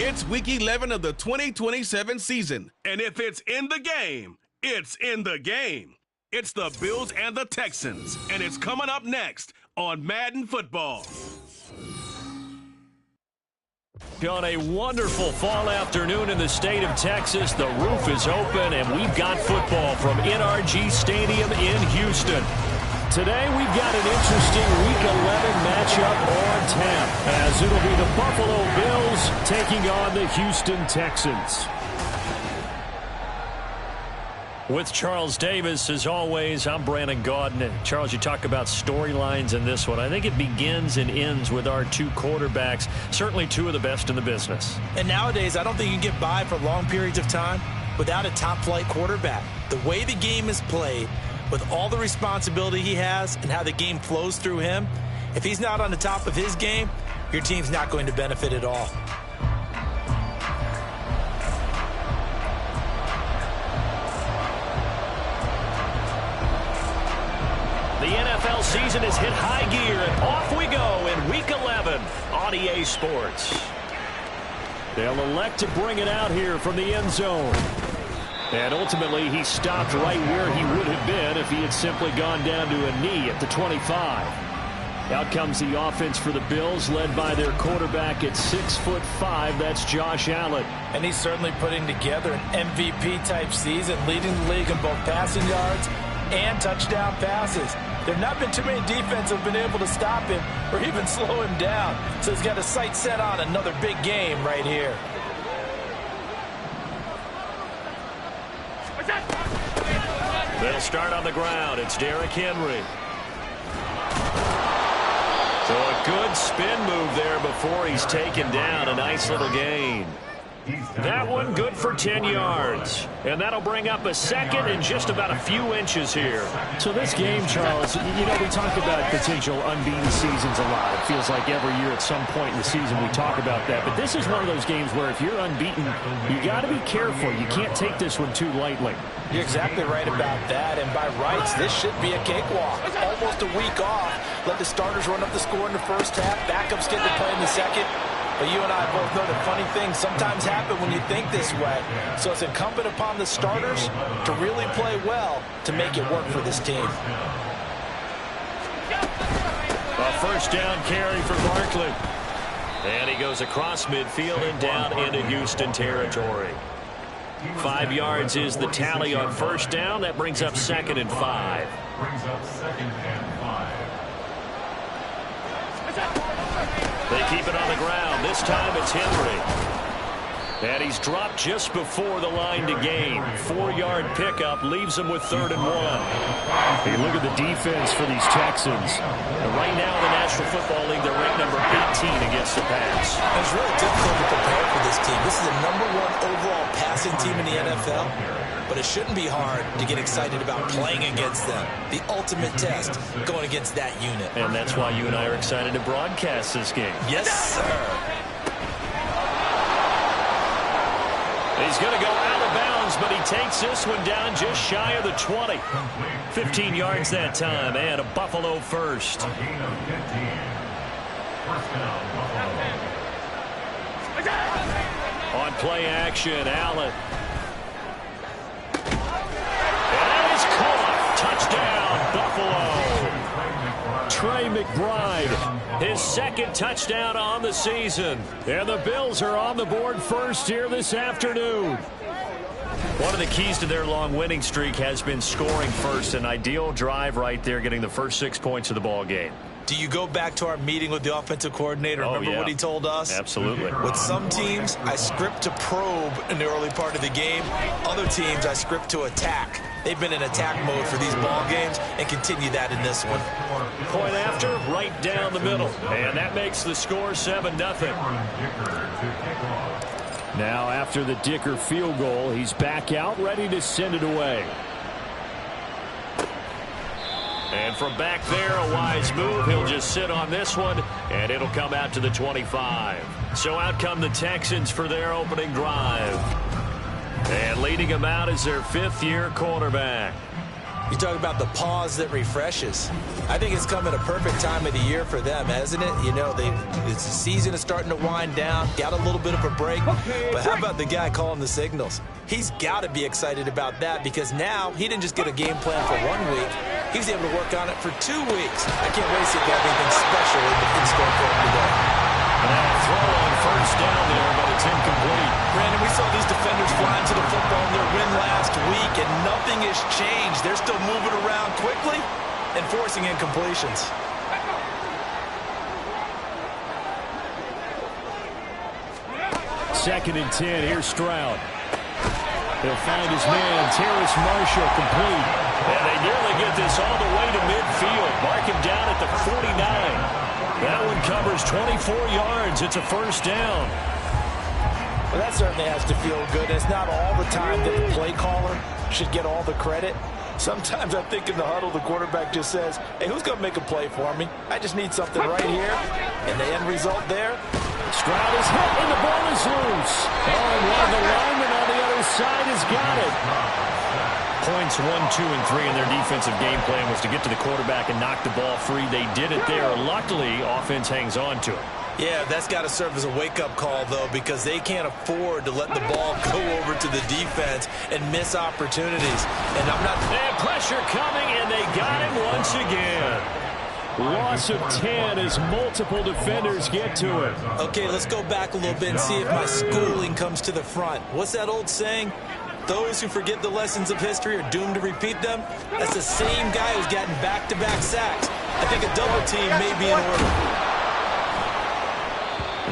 It's Week 11 of the 2027 season. And if it's in the game, it's in the game. It's the Bills and the Texans. And it's coming up next on Madden Football. On a wonderful fall afternoon in the state of Texas, the roof is open, and we've got football from NRG Stadium in Houston. Today, we've got an interesting Week 11 matchup on tap, as it'll be the Buffalo Bills taking on the Houston Texans. With Charles Davis, as always, I'm Brandon Gaudin. And Charles, you talk about storylines in this one. I think it begins and ends with our two quarterbacks, certainly two of the best in the business. And nowadays, I don't think you can get by for long periods of time without a top-flight quarterback. The way the game is played, with all the responsibility he has and how the game flows through him, if he's not on the top of his game, your team's not going to benefit at all. The NFL season has hit high gear, and off we go in Week 11 on EA Sports. They'll elect to bring it out here from the end zone. And ultimately, he stopped right where he would have been if he had simply gone down to a knee at the 25. Out comes the offense for the Bills, led by their quarterback at 6'5". That's Josh Allen. And he's certainly putting together an MVP-type season, leading the league in both passing yards and touchdown passes. There have not been too many defenses have been able to stop him or even slow him down. So he's got his sights set on another big game right here. They'll start on the ground. It's Derrick Henry. So a good spin move there before he's taken down. A nice little gain. That one good for 10 yards. And that'll bring up a second and just about a few inches here. So this game, Charles, you know, we talk about potential unbeaten seasons a lot. It feels like every year at some point in the season we talk about that. But this is one of those games where if you're unbeaten, you got to be careful. You can't take this one too lightly. You're exactly right about that. And by rights, this should be a cakewalk. Almost a week off. Let the starters run up the score in the first half. Backups get to play in the second. But you and I both know the funny things sometimes happen when you think this way. So it's incumbent upon the starters to really play well to make it work for this team. A first down carry for Barkley. And he goes across midfield and down into Houston territory. 5 yards is the tally on first down. That brings up 2nd and 5. They keep it on the ground. This time it's Henry. And he's dropped just before the line to gain. 4-yard pickup leaves him with 3rd and 1. Hey, look at the defense for these Texans. And right now in the National Football League, they're ranked number 18 against the pass. It's really difficult to prepare for this team. This is the #1 overall passing team in the NFL. But it shouldn't be hard to get excited about playing against them. The ultimate test going against that unit. And that's why you and I are excited to broadcast this game. Yes, sir. He's going to go out of bounds, but he takes this one down just shy of the 20. 15 yards that time, and a Buffalo first. On play action, Allen. And that is caught. Touchdown, Buffalo. Trey McBride, his 2nd touchdown on the season. And the Bills are on the board first here this afternoon. One of the keys to their long winning streak has been scoring first. An ideal drive right there, getting the first 6 points of the ball game. Do you go back to our meeting with the offensive coordinator? Remember what he told us? Absolutely. With some teams, I script to probe in the early part of the game. Other teams, I script to attack. They've been in attack mode for these ball games and continue that in this one. Point after, right down the middle. And that makes the score 7-0. Now after the Dicker field goal, he's back out, ready to send it away. And from back there, a wise move. He'll just sit on this one, and it'll come out to the 25. So out come the Texans for their opening drive. And leading them out is their 5th-year quarterback. You talk about the pause that refreshes. I think it's come at a perfect time of the year for them, hasn't it? You know, the season is starting to wind down, got a little bit of a break. But how about the guy calling the signals? He's got to be excited about that because now he didn't just get a game plan for 1 week. He was able to work on it for 2 weeks. I can't wait to see if they have anything special in store for him today. And throw on first down there, but it's incomplete. Brandon, we saw these defenders flying to the football in their win last week, and nothing has changed. They're still moving around quickly and forcing incompletions. Second and 10, here's Stroud. He'll find his man, Terrace Marshall, complete. And they nearly get this all the way to midfield. Mark him down at the 49. That one covers 24 yards. It's a first down. Well, that certainly has to feel good. It's not all the time that the play caller should get all the credit. Sometimes I think in the huddle, the quarterback just says, hey, who's going to make a play for me? I just need something right here. And the end result there. Stroud is hit, and the ball is loose. Oh, and one of the linemen on the other side has got it. Points 1, 2, and 3 in their defensive game plan was to get to the quarterback and knock the ball free. They did it there. Luckily, offense hangs on to it. Yeah, that's got to serve as a wake-up call, though, because they can't afford to let the ball go over to the defense and miss opportunities. And I'm not... And pressure coming, and they got him once again. Loss of 10 as multiple defenders get to it. Okay, let's go back a little bit and see if my schooling comes to the front. What's that old saying? Those who forget the lessons of history are doomed to repeat them. That's the same guy who's gotten back-to-back sacks. I think a double team may be in order.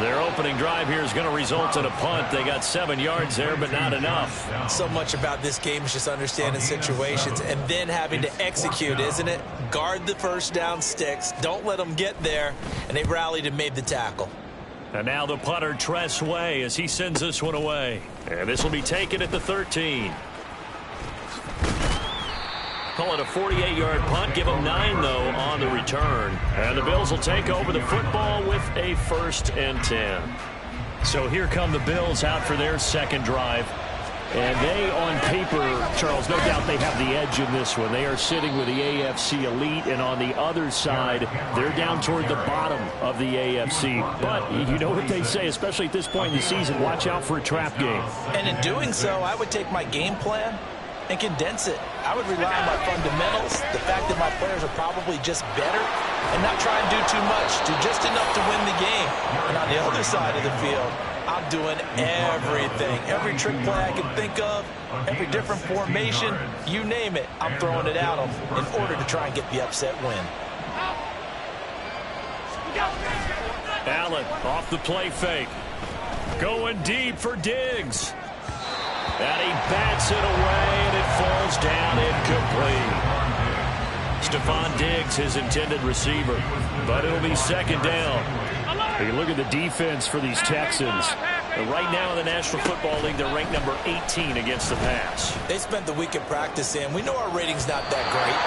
Their opening drive here is going to result in a punt. They got 7 yards there, but not enough. So much about this game is just understanding situations and then having to execute, isn't it? Guard the first down sticks. Don't let them get there. And they rallied and made the tackle. And now the punter, Tress Way, as he sends this one away. And this will be taken at the 13. Call it a 48-yard punt. Give them 9, though, on the return. And the Bills will take over the football with a 1st and 10. So here come the Bills out for their second drive. And they, on paper, Charles, no doubt they have the edge in this one. They are sitting with the AFC elite, and on the other side, they're down toward the bottom of the AFC. But you know what they say, especially at this point in the season, watch out for a trap game. And in doing so, I would take my game plan and condense it. I would rely on my fundamentals, the fact that my players are probably just better, and not try and do too much, do just enough to win the game. And on the other side of the field, I'm doing everything. Every trick play I can think of, every different formation, you name it, I'm throwing it at them in order to try and get the upset win. Allen off the play fake. Going deep for Diggs. And he bats it away, and it falls down incomplete. Stephon Diggs, his intended receiver. But it'll be second down. You look at the defense for these Texans. Right now in the National Football League, they're ranked number 18 against the pass. They spent the week at practice in. We know our rating's not that great.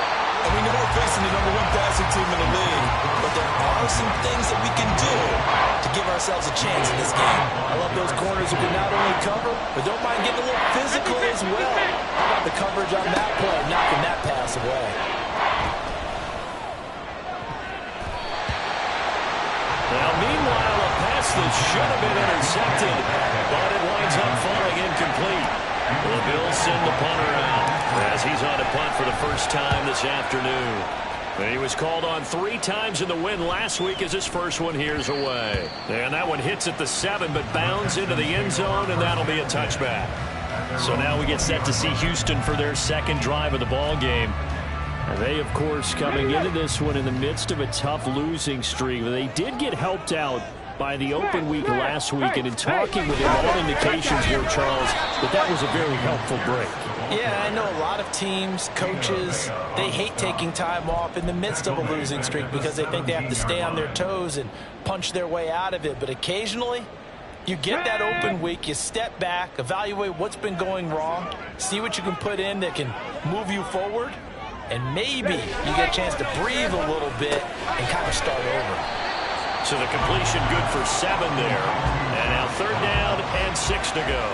And we know we're facing the number 1 passing team in the league. But there are some things that we can do to give ourselves a chance in this game. I love those corners who can not only cover, but don't mind getting a little physical as well. How about the coverage on that play, knocking that pass away? Now, meanwhile, a pass that should have been intercepted, but it winds up falling incomplete. The Bills send the punter out as he's on a punt for the first time this afternoon. He was called on 3 times in the win last week as his first one here's away. And that one hits at the 7, but bounds into the end zone, and that'll be a touchback. So now we get set to see Houston for their second drive of the ball game. And they, of course, coming into this one in the midst of a tough losing streak. They did get helped out by the open week last week, and in talking with him, all indications were, Charles, that was a very helpful break. Yeah, I know a lot of teams, coaches, they hate taking time off in the midst of a losing streak because they think they have to stay on their toes and punch their way out of it. But occasionally, you get that open week, you step back, evaluate what's been going wrong, see what you can put in that can move you forward, and maybe you get a chance to breathe a little bit and kind of start over. So the completion good for 7 there. And now third down and 6 to go.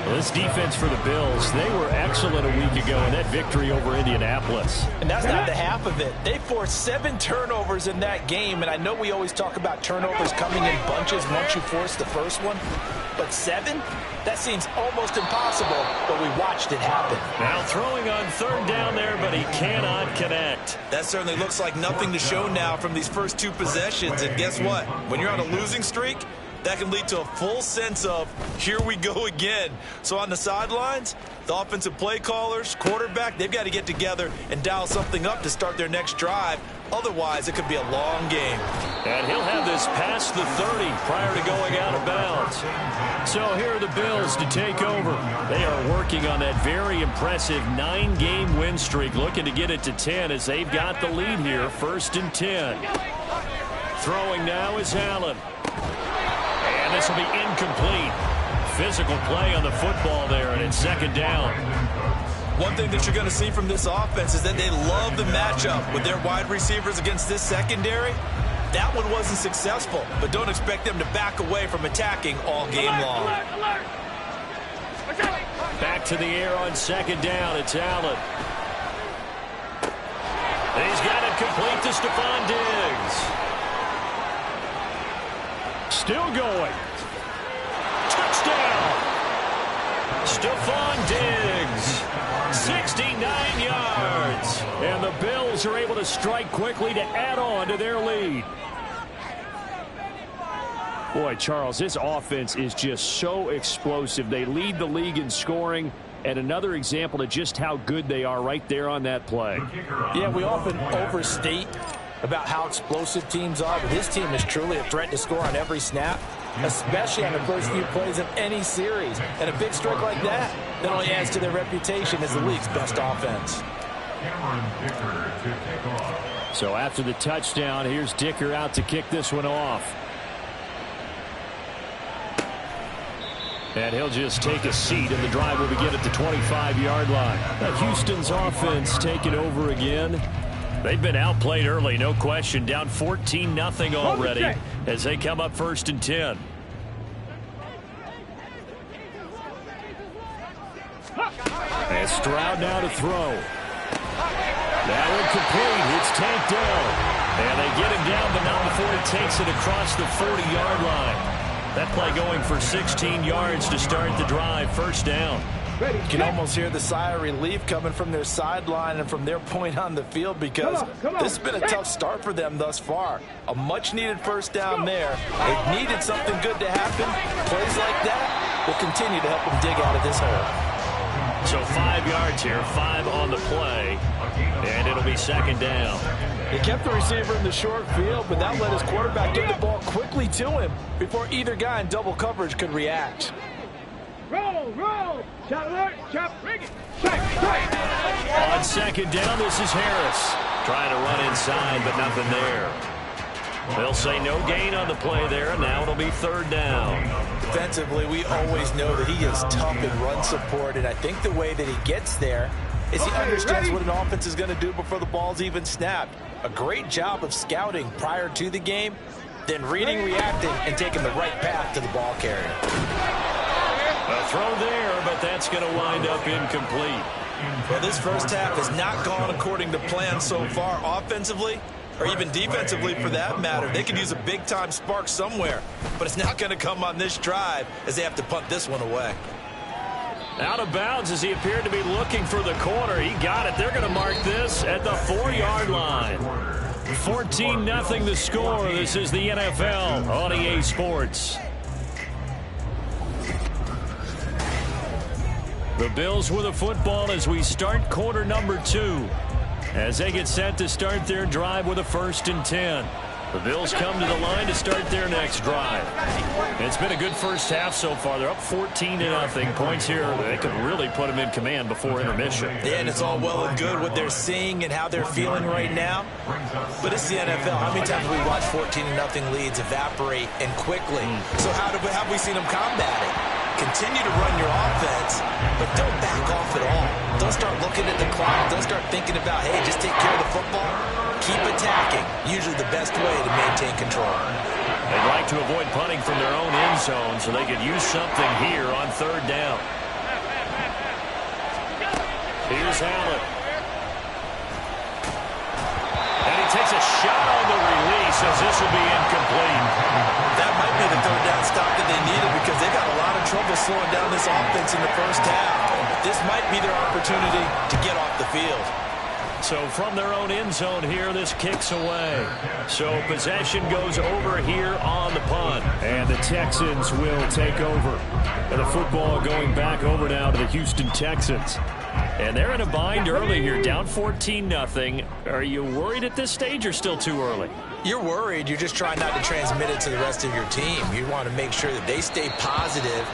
Well, this defense for the Bills, they were excellent a week ago in that victory over Indianapolis. And that's not the half of it. They forced 7 turnovers in that game, and I know we always talk about turnovers coming in bunches once you force the first one, but 7? That seems almost impossible, but we watched it happen. Now throwing on 3rd down there, but he cannot connect. That certainly looks like nothing to show now from these first 2 possessions, and guess what? When you're on a losing streak, that can lead to a full sense of, here we go again. So on the sidelines, the offensive play callers, quarterback, they've got to get together and dial something up to start their next drive. Otherwise, it could be a long game. And he'll have this past the 30 prior to going out of bounds. So here are the Bills to take over. They are working on that very impressive 9-game win streak, looking to get it to 10 as they've got the lead here, 1st and 10. Throwing now is Allen. And this will be incomplete. Physical play on the football there, and it's 2nd down. One thing that you're going to see from this offense is that they love the matchup with their wide receivers against this secondary. That one wasn't successful, but don't expect them to back away from attacking all game long. Back to the air on 2nd down. It's Allen. He's got it complete to Stephon Diggs. Still going. Touchdown. Stephon Diggs. 69 yards. And the Bills are able to strike quickly to add on to their lead. Boy, Charles, this offense is just so explosive. They lead the league in scoring, and another example of just how good they are right there on that play. Yeah, we often overstate about how explosive teams are, but this team is truly a threat to score on every snap, especially on the first few plays of any series. And a big strike like that only adds to their reputation as the league's best offense. So after the touchdown, here's Dicker out to kick this one off. And he'll just take a seat, and the drive will begin at the 25-yard line. Now Houston's offense taking over again. They've been outplayed early, no question. Down 14-0 already as they come up 1st and 10. And Stroud now to throw. Now incomplete. It's tanked down. And they get him down, but not before he takes it across the 40-yard line. That play going for 16 yards to start the drive. 1st down. You can almost hear the sigh of relief coming from their sideline and from their point on the field, because this has been a tough start for them thus far. A much-needed 1st down there. They needed something good to happen. Plays like that will continue to help them dig out of this hole. So 5 yards here, 5 on the play, and it'll be 2nd down. He kept the receiver in the short field, but that let his quarterback get the ball quickly to him before either guy in double coverage could react. Roll, roll, chop alert, chop, ring it, strike. On 2nd down, this is Harris. Trying to run inside, but nothing there. They'll say no gain on the play there, and now it'll be 3rd down. Defensively, we always know that he is tough in run support, and I think the way that he gets there is he understands what an offense is going to do before the ball's even snapped. A great job of scouting prior to the game, then reading, reacting, and taking the right path to the ball carrier. A throw there, but that's going to wind up incomplete. Well, this first half has not gone according to plan so far offensively, or even defensively for that matter. They could use a big-time spark somewhere, but it's not going to come on this drive as they have to punt this one away. Out of bounds as he appeared to be looking for the corner. He got it. They're going to mark this at the 4-yard line. 14-0 the score. This is the NFL on EA Sports. The Bills with a football as we start quarter number 2. As they get set to start their drive with a 1st and 10. The Bills come to the line to start their next drive. It's been a good first half so far. They're up 14-0. Points here, they could really put them in command before intermission. Yeah, and it's all well and good what they're seeing and how they're feeling right now. But it's the NFL. How many times have we watched 14-0 leads evaporate and quickly? So how have we seen them combat it? Continue to run your offense, but don't back off at all. Don't start looking at the clock. Don't start thinking about, hey, just take care of the football. Keep attacking. Usually the best way to maintain control. They'd like to avoid punting from their own end zone so they could use something here on third down. Here's Allen. And he takes a shot on the release as this will be incomplete. That might be the third down stop that they needed because they got a lot of trouble slowing down this offense in the first half. This might be their opportunity to get off the field. So from their own end zone here, this kicks away. So possession goes over here on the punt. And the Texans will take over. And the football going back over now to the Houston Texans. And they're in a bind early here, down 14-0. Are you worried at this stage or still too early? You're worried. You're just trying not to transmit it to the rest of your team. You want to make sure that they stay positive.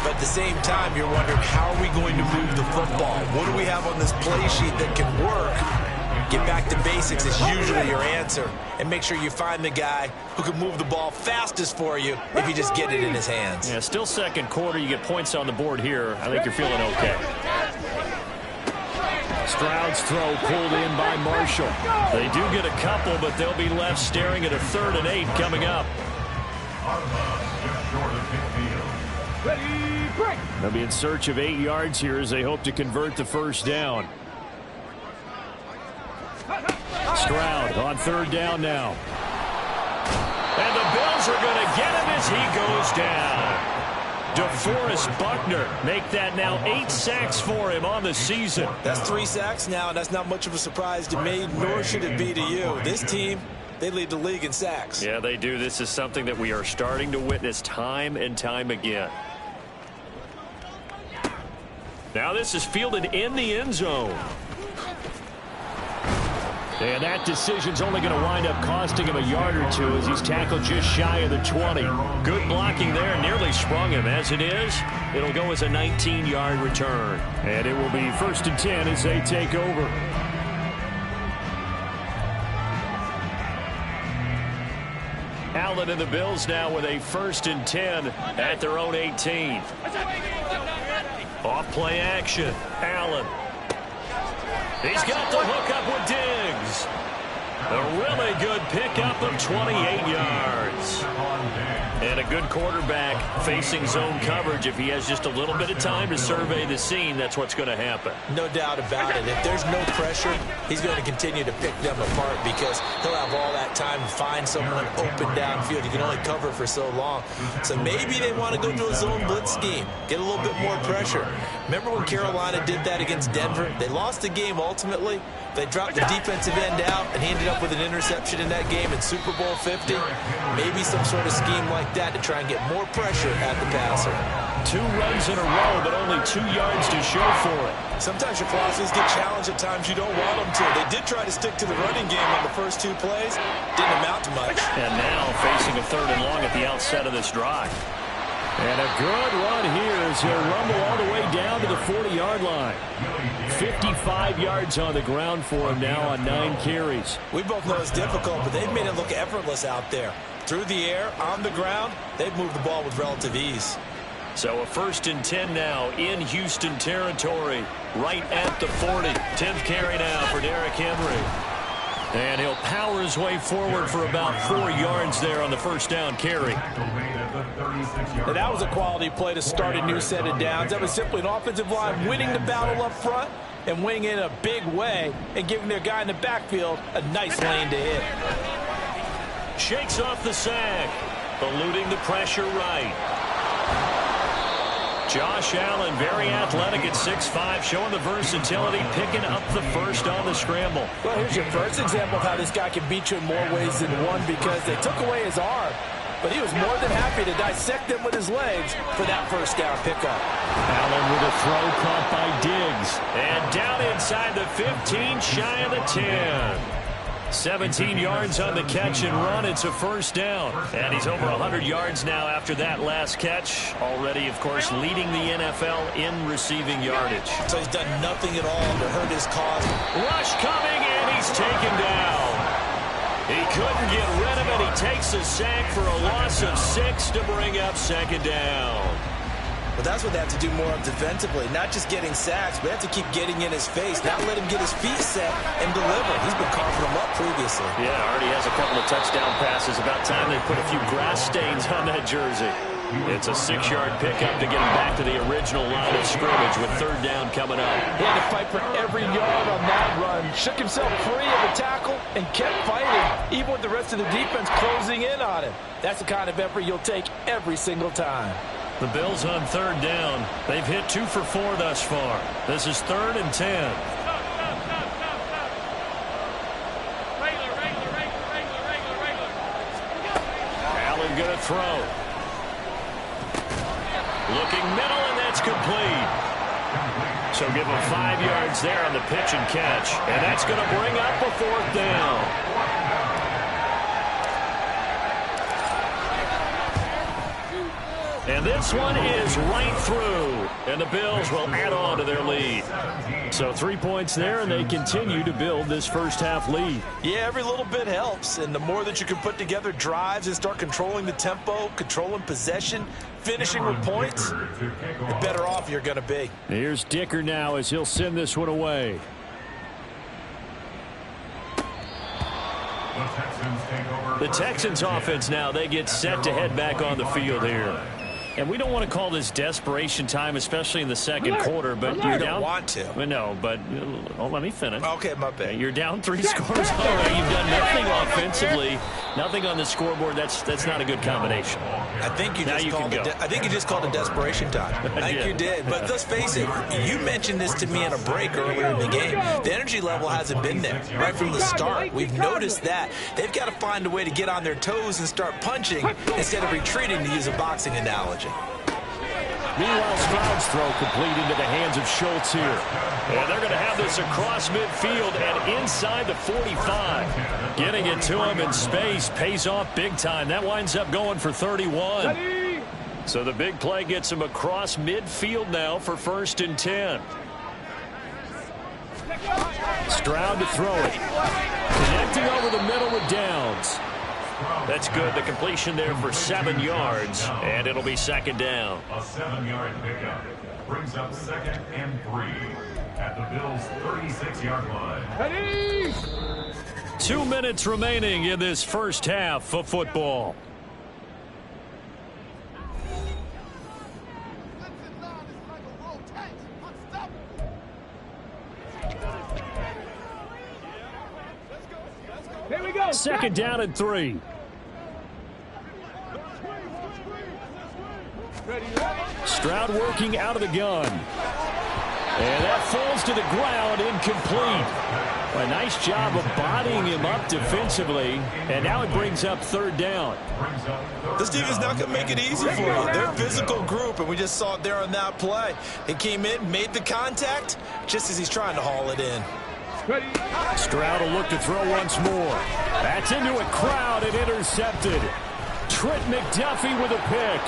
But at the same time, you're wondering, how are we going to move the football? What do we have on this play sheet that can work? Get back to basics is usually your answer. And make sure you find the guy who can move the ball fastest for you if you just get it in his hands. Yeah, still second quarter. You get points on the board here. I think you're feeling okay. Stroud's throw pulled in by Marshall. They do get a couple, but they'll be left staring at a 3rd and 8 coming up. They'll be in search of 8 yards here as they hope to convert the first down. Stroud on 3rd down now. And the Bills are going to get him as he goes down. DeForest Buckner make that now 8 sacks for him on the season. That's 3 sacks now, and that's not much of a surprise to me, nor should it be to you. This team, they lead the league in sacks. Yeah, they do. This is something that we are starting to witness time and time again. Now this is fielded in the end zone. And that decision's only going to wind up costing him a yard or two as he's tackled just shy of the 20. Good blocking there, nearly sprung him. As it is, it'll go as a 19-yard return. And it will be 1st and 10 as they take over. Allen and the Bills now with a 1st and 10 at their own 18. Off play action. Allen. He's got the hook up with Diggs. A really good pickup of 28 yards. And a good quarterback facing zone coverage. If he has just a little bit of time to survey the scene, that's what's going to happen. No doubt about it. If there's no pressure, he's going to continue to pick them apart because he'll have all that time to find someone open downfield. You can only cover for so long. So maybe they want to go to a zone blitz scheme, get a little bit more pressure. Remember when Carolina did that against Denver? They lost the game ultimately. They dropped the defensive end out, and he ended up with an interception in that game in Super Bowl 50. Maybe some sort of scheme like that to try and get more pressure at the passer. 2 runs in a row, but only 2 yards to show for it. Sometimes your philosophies get challenged at times you don't want them to. They did try to stick to the running game on the first 2 plays. Didn't amount to much. And now facing a 3rd and long at the outset of this drive. And a good run here as he'll rumble all the way down to the 40-yard line. 55 yards on the ground for him now on 9 carries. We both know it's difficult, but they've made it look effortless out there. Through the air, on the ground, they've moved the ball with relative ease. So a 1st and 10 now in Houston territory, right at the 40. 10th carry now for Derrick Henry. And he'll power his way forward for about 4 yards there on the 1st down carry. And that was a quality play to start a new set of downs. That was simply an offensive line winning the battle up front and winning in a big way and giving their guy in the backfield a nice lane to hit. Shakes off the sack, eluding the pressure right. Josh Allen, very athletic at 6'5", showing the versatility, picking up the first on the scramble. Well, here's your first example of how this guy can beat you in more ways than one because they took away his arm. But he was more than happy to dissect them with his legs for that 1st down pickup. Allen with a throw caught by Diggs. And down inside the 15, shy of the 10. 17 yards on the catch and run. It's a 1st down. And he's over 100 yards now after that last catch. Already, of course, leading the NFL in receiving yardage. So he's done nothing at all to hurt his cause. Rush coming, and he's taken down. He couldn't get rid of it. He takes a sack for a loss of 6 to bring up 2nd down. Well, that's what they have to do more of defensively. Not just getting sacks, but they have to keep getting in his face. Not let him get his feet set and deliver. He's been carving them up previously. Yeah, already has a couple of touchdown passes. About time they put a few grass stains on that jersey. It's a 6-yard pickup to get him back to the original line of scrimmage with third down coming up. He had to fight for every yard on that run. Shook himself free of the tackle and kept fighting, even with the rest of the defense closing in on him. That's the kind of effort you'll take every single time. The Bills on third down. They've hit 2 for 4 thus far. This is 3rd and 10. Allen going to throw. Looking middle, and that's complete. So give him 5 yards there on the pitch and catch. And that's going to bring up a 4th down. And this one is right through. And the Bills will add on to their lead. So 3 points there, and they continue to build this first half lead. Yeah, every little bit helps. And the more that you can put together drives and start controlling the tempo, controlling possession, finishing with points, the better off you're going to be. Here's Dicker now as he'll send this one away. The Texans offense now, they get set to head back on the field here. And we don't want to call this desperation time, especially in the second quarter, but you're down. Don't want to. No, but let me finish. Okay, my bad. You're down 3 scores already. You've done nothing offensively, nothing on the scoreboard. That's not a good combination. I think you just called it desperation time. I think you did. But let's face it, you mentioned this to me in a break earlier in the game. The energy level hasn't been there right from the start. We've noticed that. They've got to find a way to get on their toes and start punching instead of retreating, to use a boxing analogy. Meanwhile, Stroud's throw complete into the hands of Schultz here. And they're going to have this across midfield and inside the 45. Getting it to him in space pays off big time. That winds up going for 31. So the big play gets him across midfield now for 1st and 10. Stroud to throw it. Connecting over the middle with Downs. That's good. The completion there for 7 yards, and it'll be 2nd down. A 7-yard pickup brings up 2nd and 3 at the Bills' 36-yard line. 2 minutes remaining in this first half of football. Here we go. 2nd down and 3. Stroud working out of the gun. And that falls to the ground, incomplete. A nice job of bodying him up defensively. And now it brings up 3rd down. This team is not going to make it easy for you. They're a physical group, and we just saw it there on that play. He came in, made the contact, just as he's trying to haul it in. Stroud will look to throw once more. That's into a crowd and intercepted. Trent McDuffie with a pick.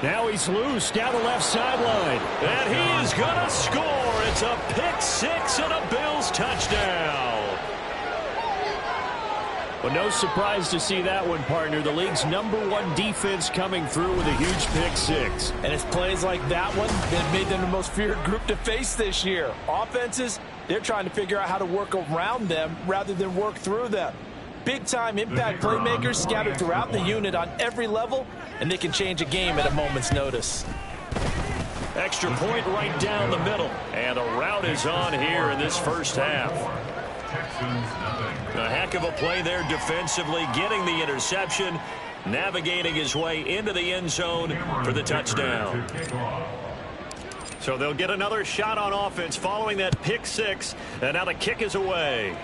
Now he's loose down the left sideline. And he is going to score. It's a pick 6 and a Bills touchdown. Well, no surprise to see that one, partner. The league's #1 defense coming through with a huge pick 6. And it's plays like that one that made them the most feared group to face this year. Offenses, they're trying to figure out how to work around them rather than work through them. Big-time impact playmakers scattered throughout the unit on every level, and they can change a game at a moment's notice. Extra point right down the middle. And the route is on here in this first half. A heck of a play there defensively, getting the interception, navigating his way into the end zone for the touchdown. So they'll get another shot on offense following that pick 6, and now the kick is away.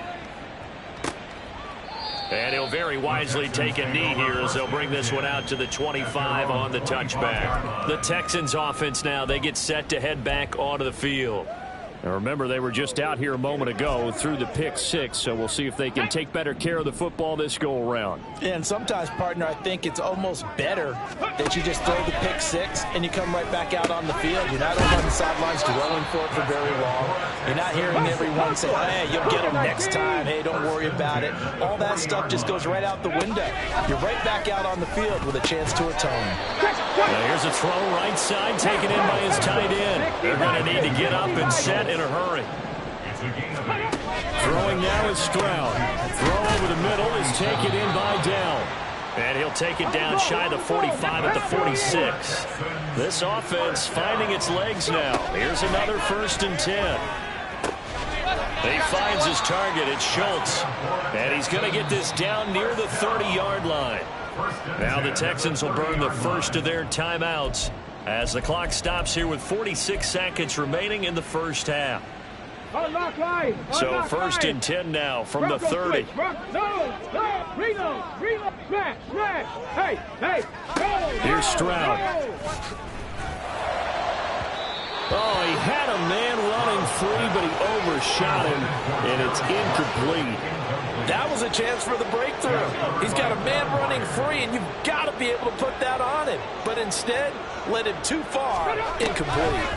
And he'll very wisely take a knee here as they'll bring this one out to the 25 on the touchback. The Texans offense now, they get set to head back onto the field. And remember, they were just out here a moment ago through the pick six, so we'll see if they can take better care of the football this go-around. Yeah, and sometimes, partner, I think it's almost better that you just throw the pick six and you come right back out on the field. You're not over on the sidelines dwelling for it for very long. You're not hearing everyone say, hey, you'll get them next time. Hey, don't worry about it. All that stuff just goes right out the window. You're right back out on the field with a chance to atone. Now here's a throw right side, taken in by his tight end. They're going to need to get up and set in a hurry. Throwing now is Stroud. Throw over the middle is taken in by Dell. And he'll take it down shy of the 45 at the 46. This offense finding its legs now. Here's another 1st and 10. He finds his target. It's Schultz. And he's going to get this down near the 30-yard line. Now the Texans will burn the first of their timeouts as the clock stops here with 46 seconds remaining in the first half. So 1st and 10 now from the 30. Here's Stroud. Oh, he had a man running free, but he overshot him, and it's incomplete. That was a chance for the breakthrough. He's got a man running free, and you've got to be able to put that on him. But instead, led him too far, incomplete.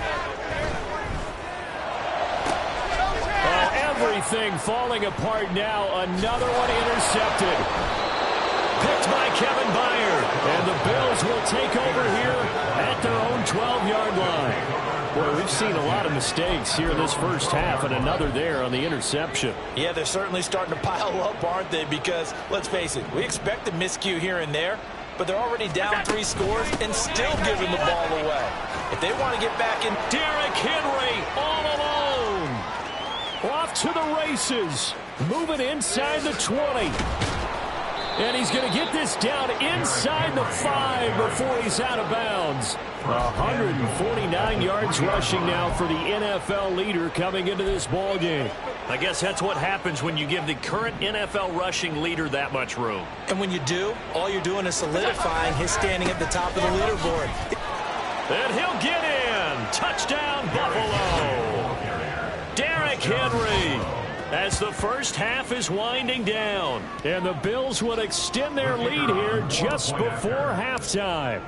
Everything falling apart now. Another one intercepted. Picked by Kevin Byard. And the Bills will take over here at their own 12-yard line. Boy, we've seen a lot of mistakes here in this first half, and another there on the interception. Yeah, they're certainly starting to pile up, aren't they? Because, let's face it, we expect a miscue here and there, but they're already down 3 scores and still giving the ball away. If they want to get back in... Derrick Henry all alone. Off to the races. Moving inside the 20. And he's going to get this down inside the 5 before he's out of bounds. 149 yards rushing now for the NFL leader coming into this ball game. I guess that's what happens when you give the current NFL rushing leader that much room. And when you do, all you're doing is solidifying his standing at the top of the leaderboard. And he'll get in. Touchdown, Buffalo. Derrick Henry. As the first half is winding down. And the Bills would extend their lead here just before halftime.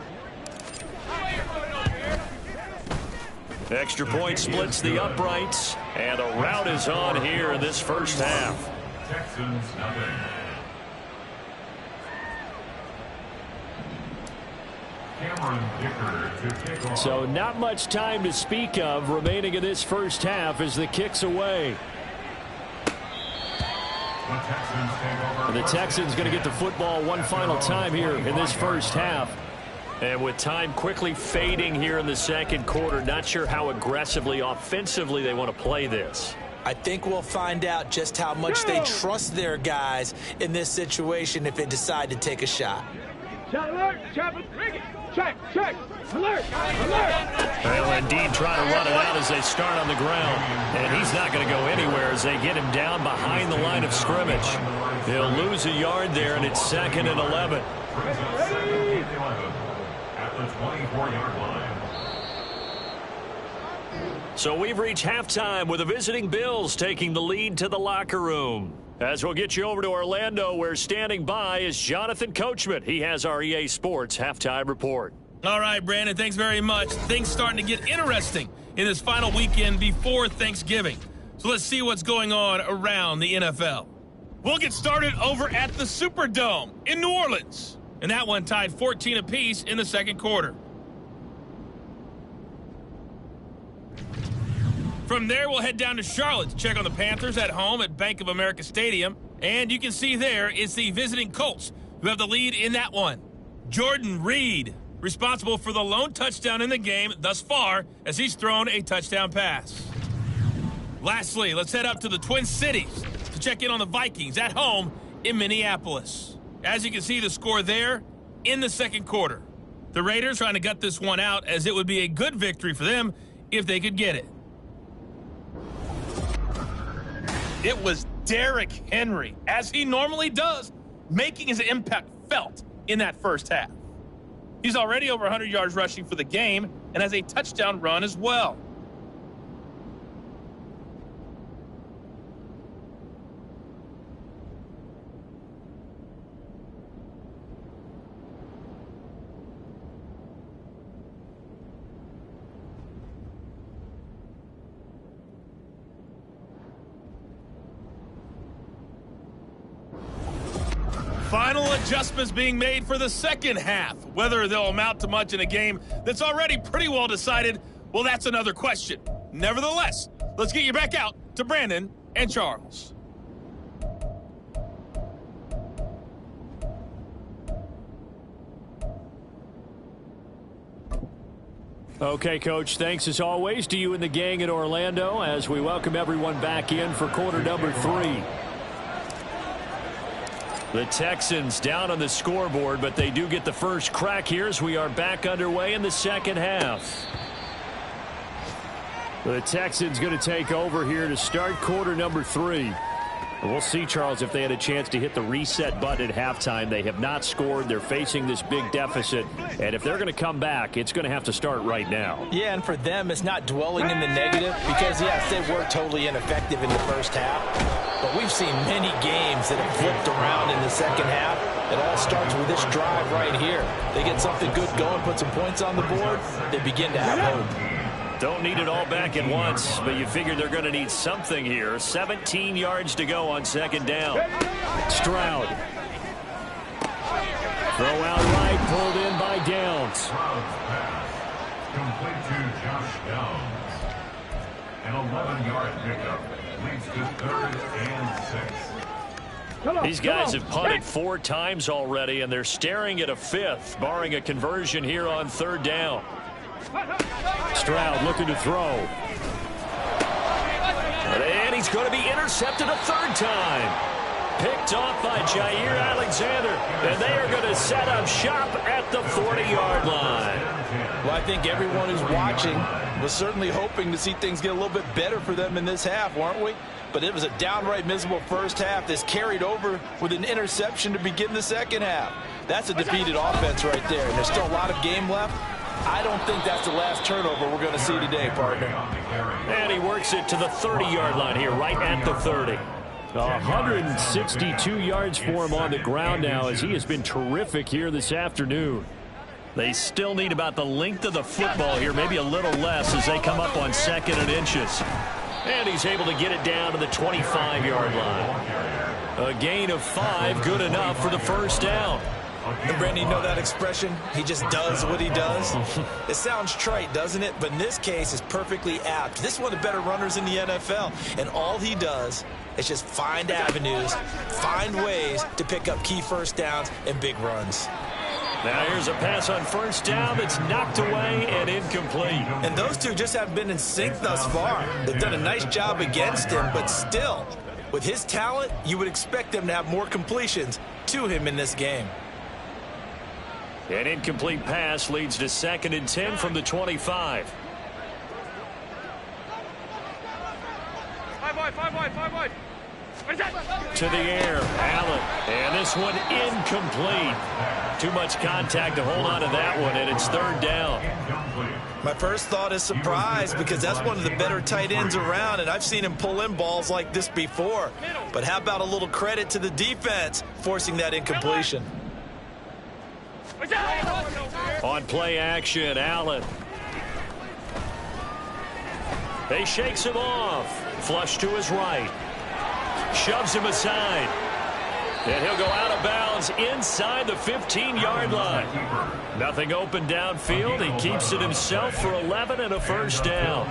Extra point splits the uprights. And a rout is on here in this first half. Texans nothing. So not much time to speak of remaining in this first half as the kick's away. The Texans going to get the football one final time here in this first half. And with time quickly fading here in the second quarter, not sure how aggressively, offensively they want to play this. I think we'll find out just how much they trust their guys in this situation if they decide to take a shot. Alert, check, alert, alert. Well, indeed, trying to run it out as they start on the ground. And he's not going to go anywhere as they get him down behind the line of scrimmage. He'll lose a yard there, and it's 2nd and 11. At the 24-yard line. So we've reached halftime with the visiting Bills taking the lead to the locker room. As we'll get you over to Orlando, where standing by is Jonathan Coachman. He has our EA Sports halftime report. All right, Brandon, thanks very much. Things starting to get interesting in this final weekend before Thanksgiving. So let's see what's going on around the NFL. We'll get started over at the Superdome in New Orleans. And that one tied 14 apiece in the second quarter. From there, we'll head down to Charlotte to check on the Panthers at home at Bank of America Stadium. And you can see there it's the visiting Colts who have the lead in that one. Jordan Reed, responsible for the lone touchdown in the game thus far as he's thrown a touchdown pass. Lastly, let's head up to the Twin Cities to check in on the Vikings at home in Minneapolis. As you can see, the score there in the second quarter. The Raiders trying to gut this one out as it would be a good victory for them if they could get it. It was Derrick Henry, as he normally does, making his impact felt in that first half. He's already over 100 yards rushing for the game and has a touchdown run as well. Final adjustments being made for the second half. Whether they'll amount to much in a game that's already pretty well decided, well, that's another question. Nevertheless, let's get you back out to Brandon and Charles. Okay, Coach, thanks as always to you and the gang in Orlando as we welcome everyone back in for quarter number 3. The Texans down on the scoreboard, but they do get the first crack here as we are back underway in the second half. The Texans going to take over here to start quarter number 3. We'll see, Charles, if they had a chance to hit the reset button at halftime. They have not scored. They're facing this big deficit. And if they're going to come back, it's going to have to start right now. Yeah, and for them, it's not dwelling in the negative because, yes, they were totally ineffective in the first half. But we've seen many games that have flipped around in the second half. It all starts with this drive right here. They get something good going, put some points on the board, they begin to have hope. Don't need it all back at once, but you figure they're going to need something here. 17 yards to go on second down. Stroud. Throw out right, pulled in by Downs. Stroud's pass, complete to Josh Downs. An 11-yard pickup leads to 3rd and 6. These guys have punted 4 times already, and they're staring at a 5th, barring a conversion here on 3rd down. Stroud looking to throw. And he's going to be intercepted a 3rd time. Picked off by Jair Alexander. And they are going to set up shop at the 40-yard line. Well, I think everyone who's watching was certainly hoping to see things get a little bit better for them in this half, weren't we? But it was a downright miserable first half. This carried over with an interception to begin the second half. That's a defeated offense right there. And there's still a lot of game left. I don't think that's the last turnover we're going to see today, partner. And he works it to the 30-yard line here, right at the 30. 162 yards for him on the ground now as he has been terrific here this afternoon. They still need about the length of the football here, maybe a little less as they come up on 2nd and inches. And he's able to get it down to the 25-yard line. A gain of 5, good enough for the first down. And Brandon, you know that expression? He just does what he does. It sounds trite, doesn't it? But in this case, it's perfectly apt. This is one of the better runners in the NFL. And all he does is just find avenues, find ways to pick up key first downs and big runs. Now here's a pass on 1st down that's knocked away and incomplete. And those two just haven't been in sync thus far. They've done a nice job against him, but still, with his talent, you would expect them to have more completions to him in this game. An incomplete pass leads to 2nd and 10 from the 25. 5 wide. To the air, Allen. And this one incomplete. Too much contact to hold on to that one, and it's 3rd down. My first thought is surprise because that's one of the better tight ends around, and I've seen him pull in balls like this before. But how about a little credit to the defense forcing that incompletion? On play action, Allen. He shakes him off. Flush to his right. Shoves him aside. And he'll go out of bounds inside the 15-yard line. Nothing open downfield. He keeps it himself for 11 and a first down.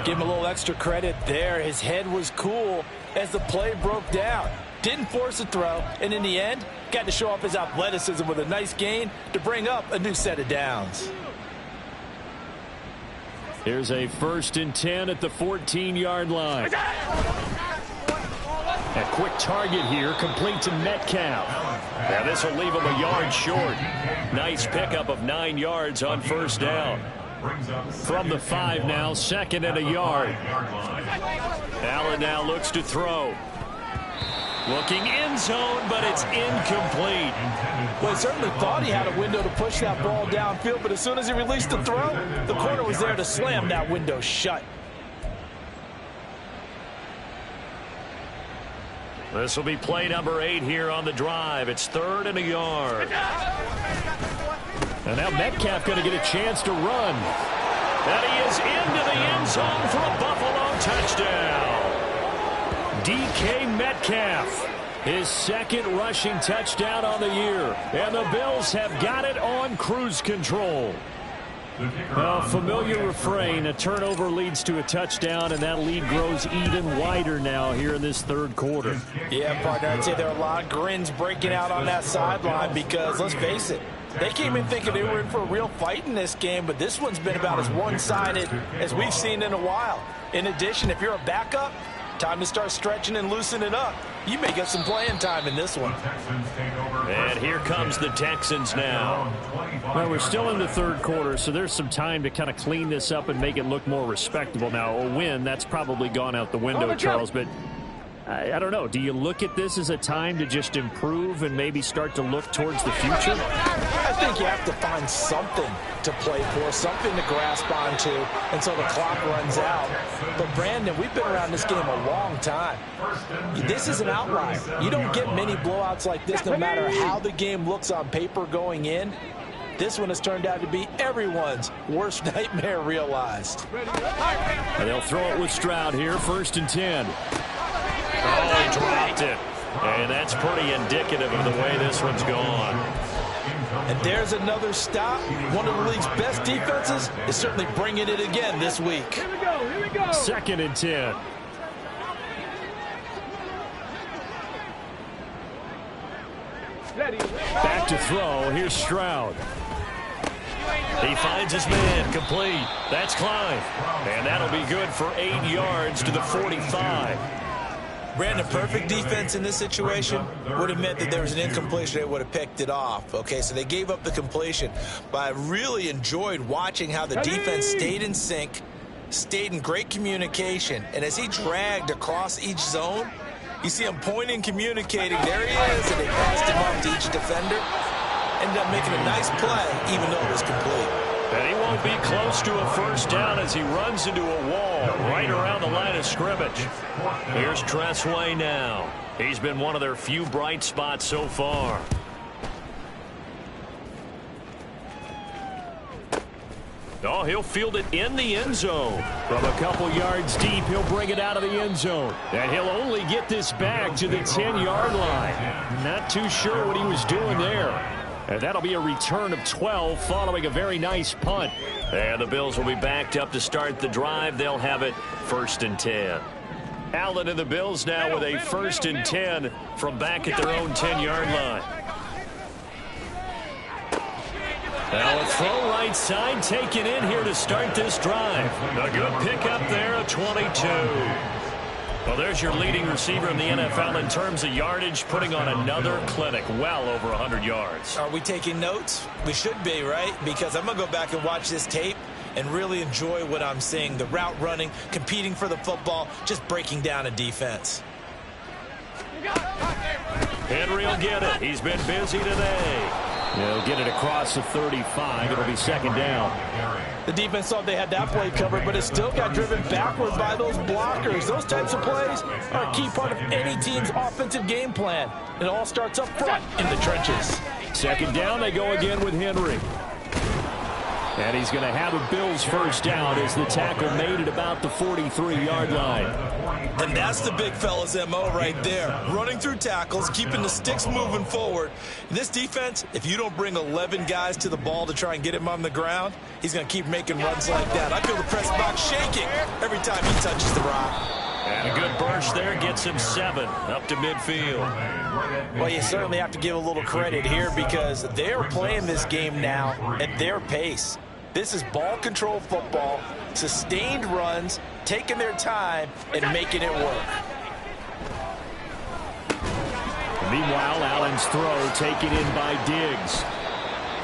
Give him a little extra credit there. His head was cool as the play broke down. Didn't force a throw, and in the end, got to show off his athleticism with a nice gain to bring up a new set of downs. Here's a 1st and 10 at the 14-yard line. A quick target here, complete to Metcalf. Now this will leave him a yard short. Nice pickup of 9 yards on 1st down. From the 5 now, 2nd and a yard. Allen now looks to throw. Looking end zone, but it's incomplete. Well, he certainly thought he had a window to push that ball downfield, but as soon as he released the throw, the corner was there to slam that window shut. This will be play number 8 here on the drive. It's 3rd and a yard. And now Metcalf going to get a chance to run. And he is into the end zone for a Buffalo touchdown. DK Metcalf His second rushing touchdown on the year. And the Bills have got it on cruise control. A familiar refrain, a turnover leads to a touchdown, and that lead grows even wider now here in this third quarter. Yeah, partner, I'd say there are a lot of grins breaking out on that sideline because, let's face it, they came in thinking they were in for a real fight in this game, but this one's been about as one-sided as we've seen in a while. In addition, if you're a backup, time to start stretching and loosening up. You may get some playing time in this one. And here comes the Texans now. Well, we're still in the third quarter, so there's some time to kind of clean this up and make it look more respectable. Now, a win, that's probably gone out the window, Charles, but I don't know. Do you look at this as a time to just improve and maybe start to look towards the future? I think you have to find something to play for, something to grasp onto until the clock runs out. But, Brandon, we've been around this game a long time. This is an outlier. You don't get many blowouts like this no matter how the game looks on paper going in. This one has turned out to be everyone's worst nightmare realized. And they'll throw it with Stroud here, 1st and 10. Oh, he dropped it. And that's pretty indicative of the way this one's gone. And there's another stop. One of the league's best defenses is certainly bringing it again this week. Here we go. 2nd and 10. Back to throw. Here's Stroud. He finds his man, complete. That's Klein. And that'll be good for 8 yards to the 45. Brandon, perfect defense in this situation would have meant that there was an incompletion. They would have picked it off. Okay, so they gave up the completion. But I really enjoyed watching how the defense stayed in sync, stayed in great communication. And as he dragged across each zone, you see him pointing, communicating. There he is, and they passed him off to each defender. Ended up making a nice play, even though it was complete. And he won't be close to a first down as he runs into a wall right around the line of scrimmage. Here's Tressway now. He's been one of their few bright spots so far. Oh, he'll field it in the end zone. From a couple yards deep, he'll bring it out of the end zone. And he'll only get this back to the 10-yard line. Not too sure what he was doing there. And that'll be a return of 12 following a very nice punt. And the Bills will be backed up to start the drive. They'll have it 1st and 10. Allen and the Bills now with a 1st and 10 from back at their own 10-yard line. Now a throw right side taken in here to start this drive. A good pickup there, a 22. Well, there's your leading receiver in the NFL in terms of yardage, putting on another clinic, well over 100 yards. Are we taking notes? We should be, right? Because I'm going to go back and watch this tape and really enjoy what I'm seeing. The route running, competing for the football, just breaking down a defense. Henry will get it. He's been busy today. He'll get it across the 35. It'll be 2nd down. The defense thought they had that play covered, but it still got driven backward by those blockers. Those types of plays are a key part of any team's offensive game plan. It all starts up front in the trenches. 2nd down, they go again with Henry. And he's going to have a Bills first down as the tackle made at about the 43-yard line. And that's the big fella's MO right there. Running through tackles, keeping the sticks moving forward. This defense, if you don't bring 11 guys to the ball to try and get him on the ground, he's going to keep making runs like that. I feel the press box shaking every time he touches the rock. And a good burst there gets him 7 up to midfield. Well, you certainly have to give a little credit here because they're playing this game now at their pace. This is ball control football, sustained runs, taking their time, and making it work. Meanwhile, Allen's throw taken in by Diggs.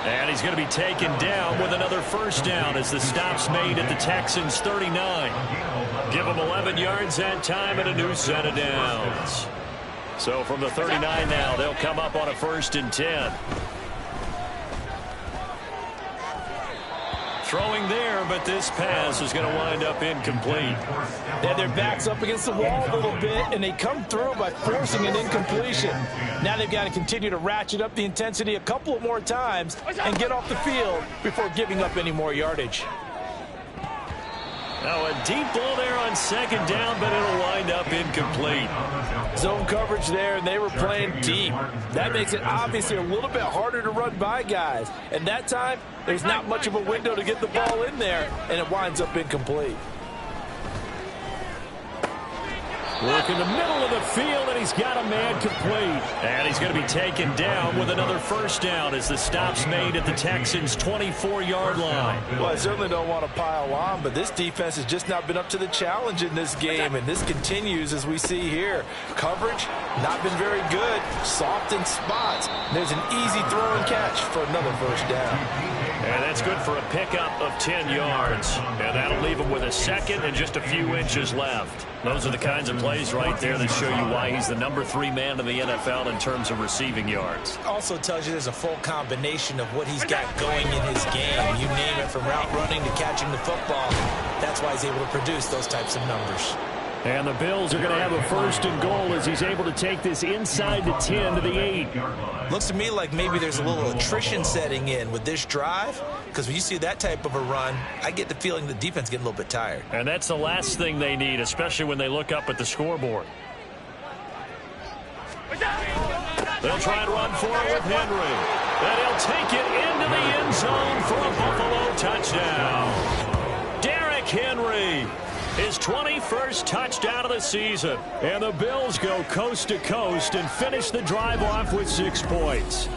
And he's going to be taken down with another first down as the stop's made at the Texans' 39. Give them 11 yards that time and a new set of downs. So from the 39 now, they'll come up on a 1st and 10. Throwing there, but this pass is going to wind up incomplete. They had their backs up against the wall a little bit, and they come through by forcing an incompletion. Now they've got to continue to ratchet up the intensity a couple of more times and get off the field before giving up any more yardage. Now a deep ball there on second down, but it'll wind up incomplete. Zone coverage there, and they were playing deep. That makes it obviously a little bit harder to run by guys. And that time, there's not much of a window to get the ball in there, and it winds up incomplete. Work in the middle of the field, and he's got a man complete. And he's going to be taken down with another first down as the stop's made at the Texans' 24-yard line. Well, I certainly don't want to pile on, but this defense has just not been up to the challenge in this game, and this continues as we see here. Coverage, not been very good. Soft in spots. There's an easy throw and catch for another first down. And that's good for a pickup of 10 yards. And that'll leave him with a second and just a few inches left. Those are the kinds of plays right there that show you why he's the number 3 man in the NFL in terms of receiving yards. Also tells you there's a full combination of what he's got going in his game. You name it, from route running to catching the football. That's why he's able to produce those types of numbers. And the Bills are going to have a first and goal as he's able to take this inside the 10 to the 8. Looks to me like maybe there's a little attrition setting in with this drive, because when you see that type of a run, I get the feeling the defense getting a little bit tired. And that's the last thing they need, especially when they look up at the scoreboard. They'll try and run for it with Henry. And he'll take it into the end zone for a Buffalo touchdown. Derrick Henry. His 21st touchdown of the season. And the Bills go coast to coast and finish the drive off with 6 points.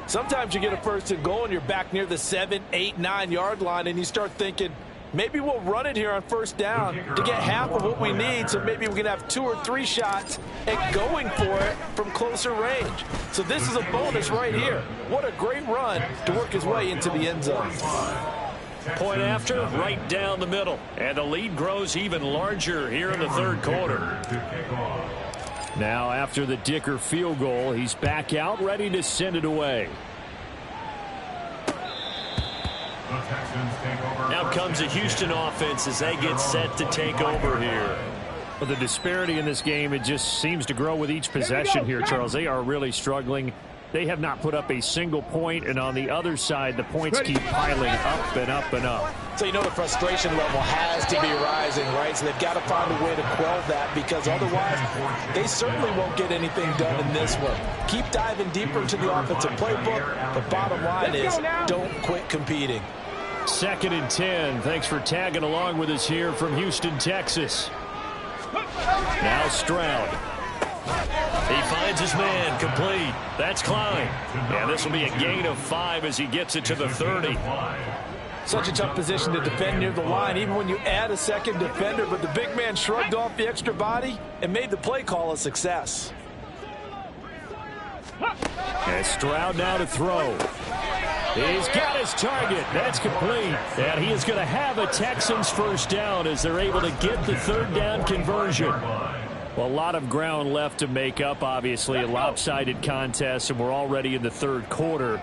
Sometimes you get a first and goal and you're back near the 7, 8, 9-yard line, and you start thinking, maybe we'll run it here on first down to get half of what we need, so maybe we can have 2 or 3 shots at going for it from closer range. So this is a bonus right here. What a great run to work his way into the end zone. Point after, right down the middle. And the lead grows even larger here in the third quarter. Now after the Dicker field goal, he's back out ready to send it away. Now comes the Houston offense as they get set to take over here. Well, the disparity in this game, it just seems to grow with each possession here, Charles. They are really struggling. They have not put up a single point, and on the other side, the points keep piling up and up and up. So you know the frustration level has to be rising, right? So they've got to find a way to quell that, because otherwise they certainly won't get anything done in this one. Keep diving deeper into the offensive playbook. The bottom line is don't quit competing. 2nd and 10. Thanks for tagging along with us here from Houston, Texas. Now Stroud. He finds his man, complete. That's Klein. And this will be a gain of 5 as he gets it to the 30. Such a tough position to defend near the line, even when you add a second defender, but the big man shrugged off the extra body and made the play call a success. And Stroud now to throw. He's got his target. That's complete. And he is going to have a Texans first down as they're able to get the third down conversion. Well, a lot of ground left to make up, obviously. A lopsided contest, and we're already in the third quarter.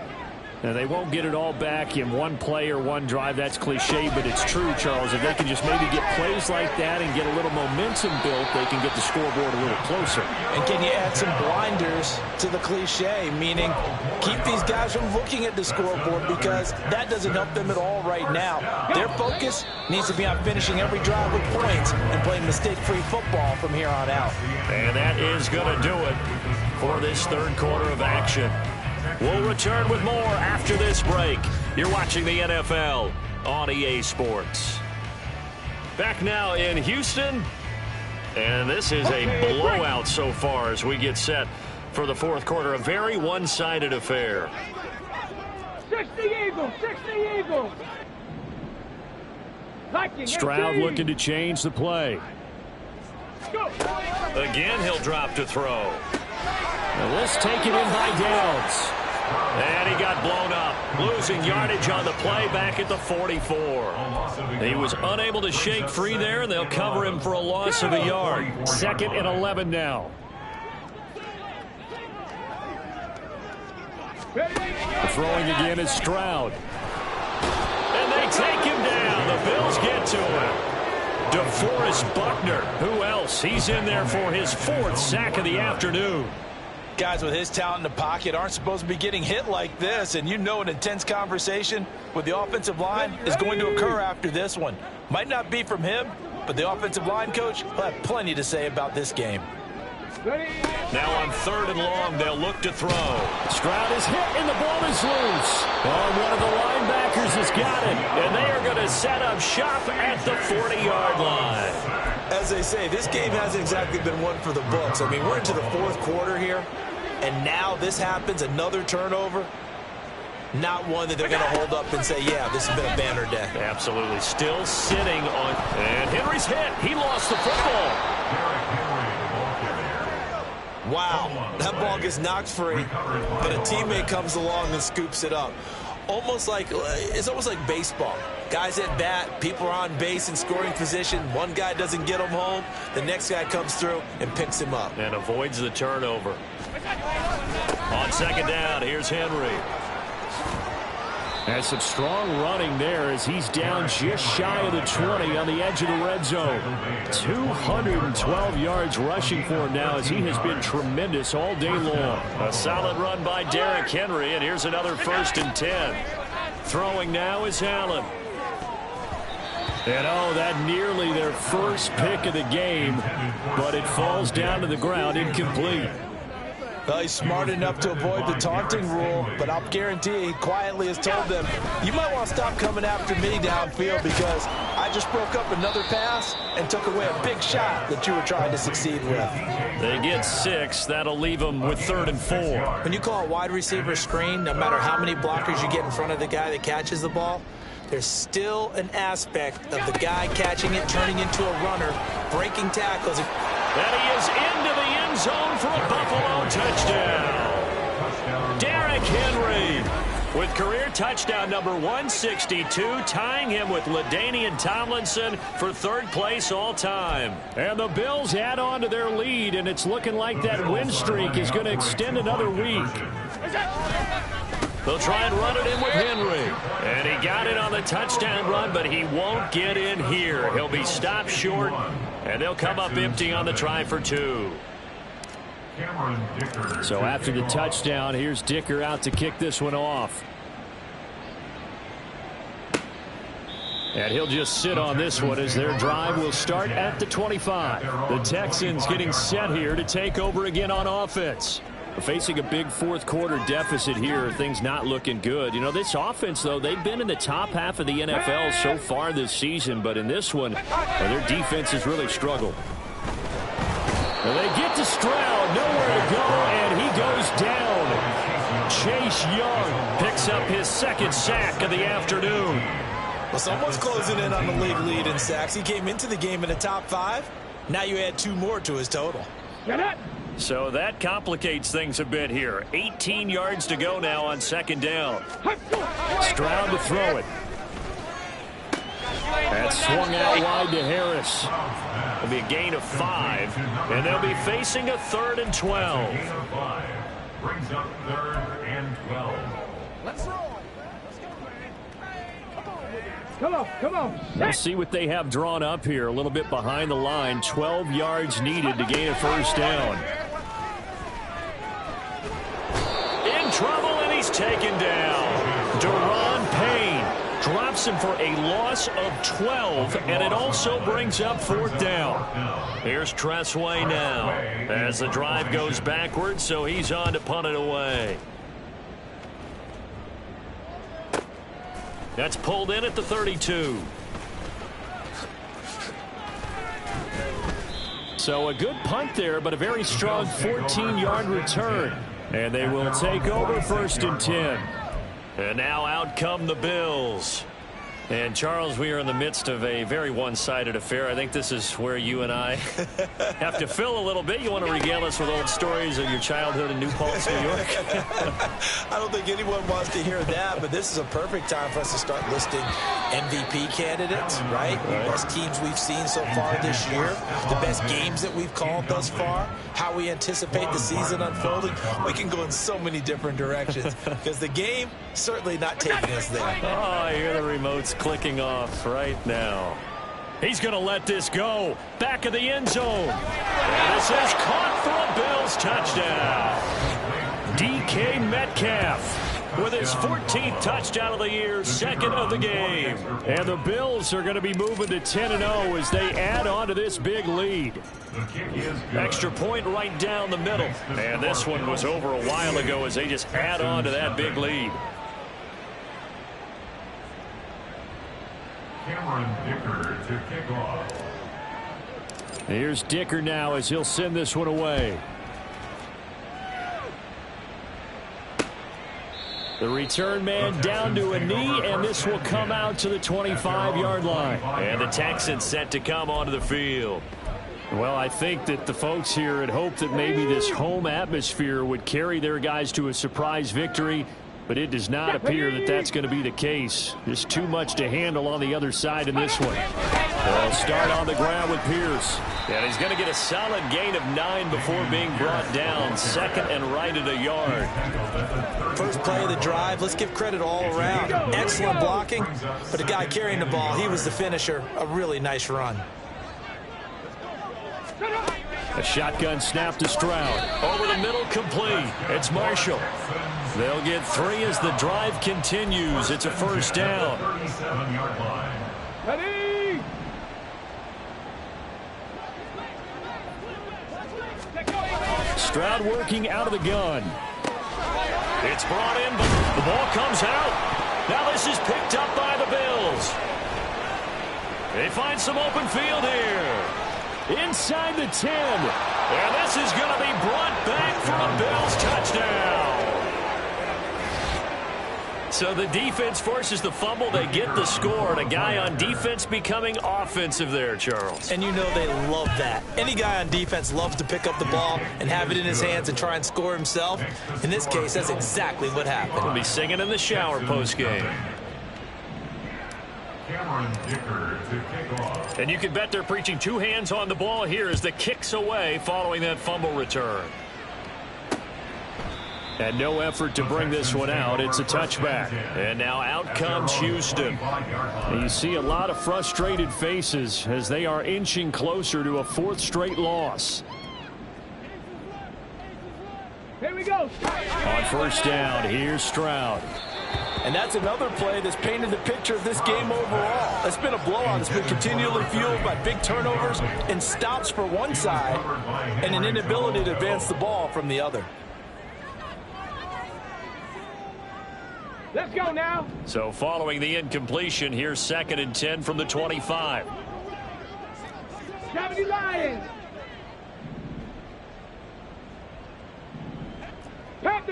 And they won't get it all back in one play or one drive. That's cliche, but it's true, Charles. If they can just maybe get plays like that and get a little momentum built, they can get the scoreboard a little closer. And can you add some blinders to the cliche, meaning keep these guys from looking at the scoreboard, because that doesn't help them at all right now. Their focus needs to be on finishing every drive with points and playing mistake-free football from here on out. And that is going to do it for this third quarter of action. We'll return with more after this break. You're watching the NFL on EA Sports. Back now in Houston. And this is a blowout so far as we get set for the fourth quarter. A very one-sided affair. 60 Eagles, 60 Eagles. Stroud looking to change the play. Again, he'll drop to throw. Now let's take it in by Downs. And he got blown up, losing yardage on the play back at the 44. He was unable to shake free there, and they'll cover him for a loss of a yard. 2nd and 11 now. Throwing again is Stroud. And they take him down. The Bills get to him. DeForest Buckner. Who else? He's in there for his 4th sack of the afternoon. Guys with his talent in the pocket aren't supposed to be getting hit like this, and you know an intense conversation with the offensive line is going to occur after this one. Might not be from him, but the offensive line coach will have plenty to say about this game. Now on 3rd and long, they'll look to throw. Stroud is hit, and the ball is loose. One of the linebackers has got it, and they are going to set up shop at the 40-yard line. As they say, this game hasn't exactly been one for the books. I mean, we're into the 4th quarter here, and now this happens, another turnover. Not one that they're going to hold up and say, yeah, this has been a banner day. Absolutely. Still sitting on. And Henry's hit. He lost the football. Wow, that ball gets knocked free, but a teammate comes along and scoops it up. It's almost like baseball. Guys at bat, people are on base in scoring position. One guy doesn't get him home. The next guy comes through and picks him up. And avoids the turnover. On 2nd down, here's Henry. Has some strong running there as he's down just shy of the 20 on the edge of the red zone. 212 yards rushing for him now as he has been tremendous all day long. A solid run by Derrick Henry, and here's another 1st and 10. Throwing now is Allen. And that nearly their first pick of the game, but it falls down to the ground incomplete. Well, he's smart enough to avoid the taunting rule, but I'll guarantee he quietly has told them, you might want to stop coming after me downfield because I just broke up another pass and took away a big shot that you were trying to succeed with. They get 6. That'll leave them with 3rd and 4. When you call a wide receiver screen, no matter how many blockers you get in front of the guy that catches the ball, there's still an aspect of the guy catching it, turning into a runner, breaking tackles. And he is into the end zone for a Buffalo touchdown. Derrick Henry with career touchdown number 162, tying him with LaDainian Tomlinson for 3rd place all time. And the Bills add on to their lead, and it's looking like that win streak is going to extend another week. They'll try and run it in with Henry. And he got it on the touchdown run, but he won't get in here. He'll be stopped short, and they'll come up empty on the try for 2. So after the touchdown, here's Dicker out to kick this one off. And he'll just sit on this one as their drive will start at the 25. The Texans getting set here to take over again on offense. Facing a big 4th quarter deficit here, things not looking good. You know, this offense, though, they've been in the top half of the NFL so far this season, but in this one, their defense has really struggled. And they get to Stroud, nowhere to go, and he goes down. Chase Young picks up his 2nd sack of the afternoon. Well, someone's closing in on the league lead in sacks. He came into the game in the top 5. Now you add 2 more to his total. Get it! So that complicates things a bit here. 18 yards to go now on 2nd down. Stroud to throw it. That's swung out wide to Harris. It'll be a gain of 5, and they'll be facing a 3rd and 12. Brings up 3rd and 12. Let's roll. Come on, come on. We'll see what they have drawn up here. A little bit behind the line. 12 yards needed to gain a 1st down. In trouble, and he's taken down. Deron Payne drops him for a loss of 12, and it also brings up 4th down. Here's Tressway now as the drive goes backwards, so he's on to punt it away. That's pulled in at the 32. So a good punt there, but a very strong 14-yard return. And they will take over 1st and 10. And now out come the Bills. And, Charles, we are in the midst of a very one-sided affair. I think this is where you and I have to fill a little bit. You want to regale us with old stories of your childhood in New Paltz, New York? I don't think anyone wants to hear that, but this is a perfect time for us to start listing MVP candidates, right? The best teams we've seen so far this year, the best games that we've called thus far, how we anticipate the season unfolding. We can go in so many different directions because the game certainly not taking us there. Oh, I hear the remotes clicking off right now. He's going to let this go. Back of the end zone. And this is caught for a Bills touchdown. DK Metcalf with his 14th touchdown of the year, second of the game. And the Bills are going to be moving to 10-0 as they add on to this big lead. Extra point right down the middle. And this one was over a while ago as they just add on to that big lead. Cameron Dicker to kick off. Here's Dicker now as he'll send this one away. The return man down to a knee, and this will come out to the 25-yard line. And the Texans set to come onto the field. Well, I think that the folks here had hoped that maybe this home atmosphere would carry their guys to a surprise victory, but it does not appear that that's going to be the case. There's too much to handle on the other side in this one. They'll start on the ground with Pierce. And he's going to get a solid gain of 9 before being brought down. Second and right at a yard. First play of the drive, let's give credit all around. Excellent blocking, but the guy carrying the ball, he was the finisher. A really nice run. A shotgun snap to Stroud. Over the middle, complete. It's Marshall. They'll get 3 as the drive continues. It's a first down. 37-yard line. Ready? Stroud working out of the gun. It's brought in, but the ball comes out. Now this is picked up by the Bills. They find some open field here. Inside the 10. And this is going to be brought back for a Bills touchdown. So the defense forces the fumble. They get the score. And a guy on defense becoming offensive there, Charles. And you know they love that. Any guy on defense loves to pick up the ball and have it in his hands and try and score himself. In this case, that's exactly what happened. He'll be singing in the shower postgame. Cameron Dicker to kick off. And you can bet they're preaching 2 hands on the ball here as the kick's away following that fumble return. And no effort to bring this one out. It's a touchback. And now out comes Houston. You see a lot of frustrated faces as they are inching closer to a 4th straight loss. Here we go. On first down, here's Stroud. And that's another play that's painted the picture of this game overall. It's been a blowout. It's been continually fueled by big turnovers and stops for one side and an inability to advance the ball from the other. Let's go now. So following the incompletion, here's 2nd and 10 from the 25. 70 Lions.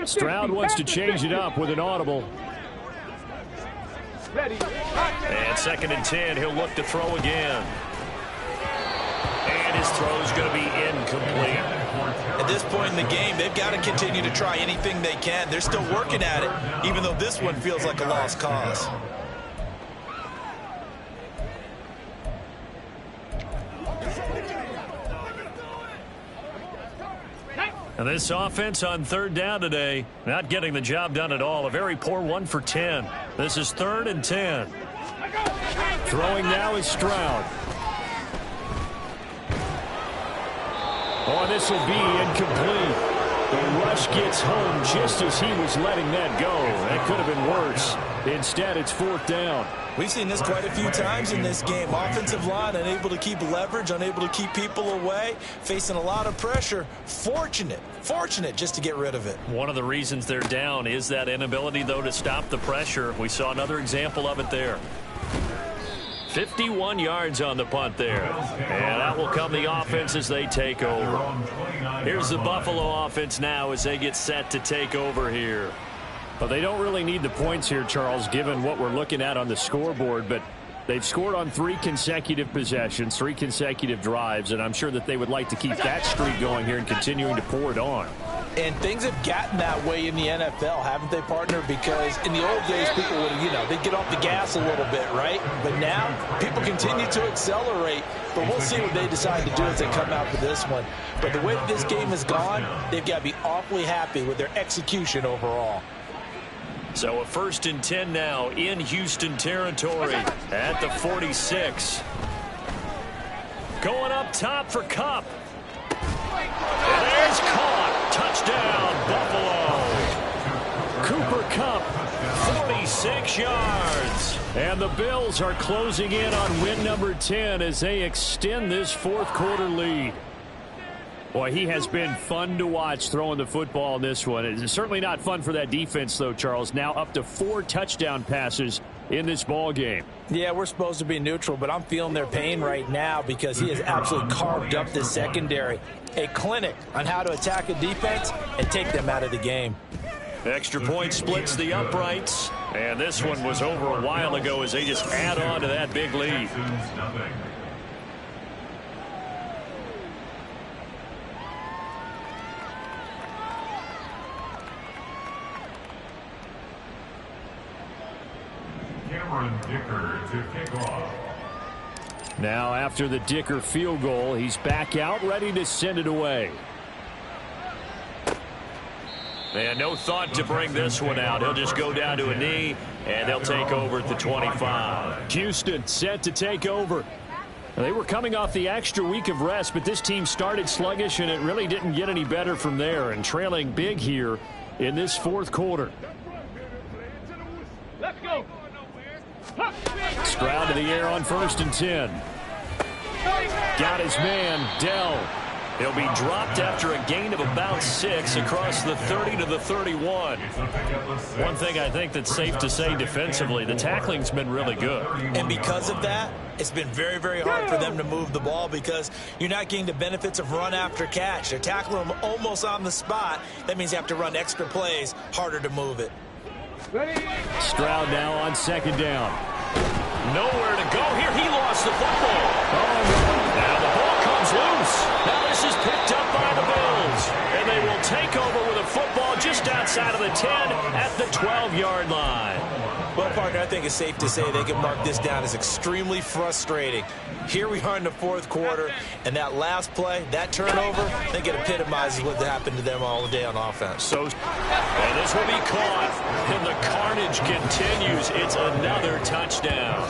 Stroud wants to change it up with an audible. Ready. And 2nd and 10, he'll look to throw again. And his throw's going to be incomplete. At this point in the game, they've got to continue to try anything they can. They're still working at it, even though this one feels like a lost cause. And this offense on 3rd down today, not getting the job done at all. A very poor 1 for 10. This is 3rd and 10. Throwing now is Stroud. Oh, this will be incomplete. The rush gets home just as he was letting that go. That could have been worse. Instead, it's 4th down. We've seen this quite a few times in this game. Offensive line unable to keep leverage, unable to keep people away, facing a lot of pressure. Fortunate just to get rid of it. One of the reasons they're down is that inability, though, to stop the pressure. We saw another example of it there. 51 yards on the punt there. And that will come the offense as they take over. Here's the Buffalo offense now as they get set to take over here. Well, they don't really need the points here, Charles, given what we're looking at on the scoreboard, but they've scored on 3 consecutive possessions, 3 consecutive drives, and I'm sure that they would like to keep that streak going here and continuing to pour it on. And things have gotten that way in the NFL, haven't they, partner? Because in the old days, people would, they'd get off the gas a little bit, right? But now, people continue to accelerate, but we'll see what they decide to do as they come out for this one. But the way that this game has gone, they've got to be awfully happy with their execution overall. So a 1st and 10 now in Houston territory at the 46. Going up top for Kupp. And there's caught. Touchdown, Buffalo. Cooper Kupp, 46 yards. And the Bills are closing in on win number 10 as they extend this fourth quarter lead. Boy, he has been fun to watch throwing the football in this one. It's certainly not fun for that defense, though, Charles. Now up to 4 touchdown passes in this ball game. Yeah, we're supposed to be neutral, but I'm feeling their pain right now because he has absolutely carved up the secondary. A clinic on how to attack a defense and take them out of the game. Extra point splits the uprights. And this one was over a while ago as they just add on to that big lead. Dicker to kick off. Now after the Dicker field goal, he's back out ready to send it away. And no thought to bring this one out. He'll just go down to a knee, and they'll take over at the 25. Houston set to take over. They were coming off the extra week of rest, but this team started sluggish, and it really didn't get any better from there, and trailing big here in this fourth quarter. Let's go. Stroud to the air on 1st and 10. Got his man, Dell. He'll be dropped after a gain of about 6 across the 30 to the 31. One thing I think that's safe to say defensively, the tackling's been really good. And because of that, it's been very, very hard for them to move the ball because you're not getting the benefits of run after catch. They're tackling them almost on the spot. That means you have to run extra plays, harder to move it. Stroud now on 2nd down. Nowhere to go here. He lost the football. Now the ball comes loose. Now this is picked up by the Bills. And they will take over with a football just outside of the 10 at the 12-yard line. Well, partner, I think it's safe to say they can mark this down as extremely frustrating. Here we are in the fourth quarter, and that last play, that turnover, I think it epitomizes what happened to them all day on offense. And this will be caught, and the carnage continues. It's another touchdown.